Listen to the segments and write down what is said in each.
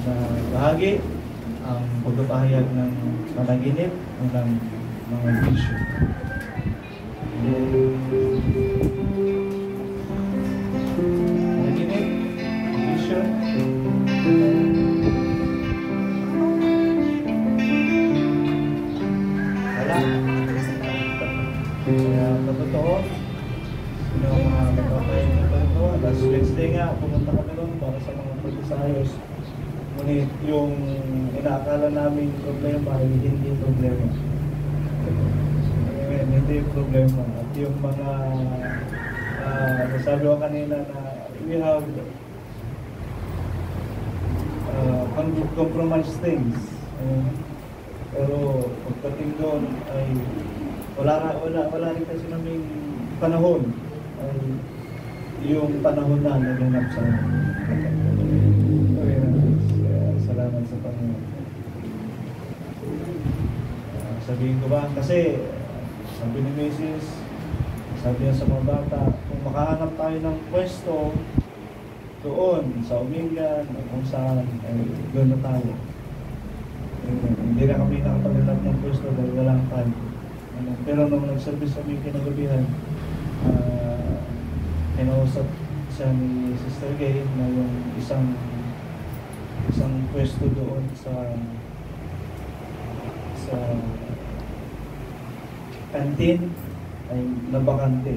na bahagi ang pagpapahayag ng panaginip o ng mga vision. Panaginip, vision. Wala. Kaya totoo, sino ang mga nagpapahayag ng totoo. Last Wednesday nga, pumunta kami doon para sa mga pag-isayos. Ngunit yung inaakala namin problema ay hindi problema. Hindi problema. At yung mga nasabi ko kanina na we have compromised things. Pero pagdating doon ay wala rin kasi naming panahon. Ay yung panahon na naganap sa salamat sa Panginoon. Sabihin ko ba? Kasi sabi ni Mrs., sabi niya sa mga bata, kung makahanap tayo ng pwesto doon sa Umingan o kung saan, ay doon na tayo. Hindi na kami nakapaghanap ng pwesto dahil walang time. Pero nung nag-service kami kinagabihan, kinausap siya ni Sister Gay na yung isang pwesto doon sa kantin ay nabakante.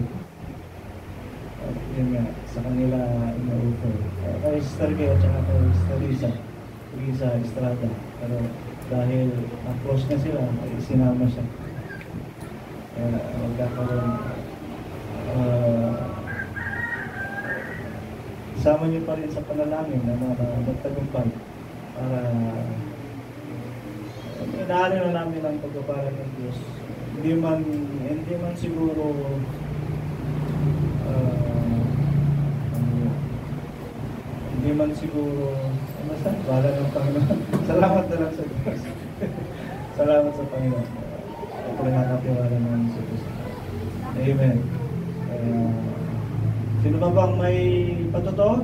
At yun nga, sa kanila ina-offer. Kay Sister Gay at saka kay Sister Lisa Estrada. Pero dahil na-close na sila, ay sinama siya. Kaya magkakaroon isama niyo pa rin sa panalangin na magtagumpay para inaanin na namin ang pagpapala ng Diyos. Hindi man siguro hindi man siguro basta, wala ng Panginoon. Salamat na lang sa Diyos. Salamat sa Panginoon. Ako rin nakatiwala naman sa Diyos. Amen. Sino ba bang may patotoo?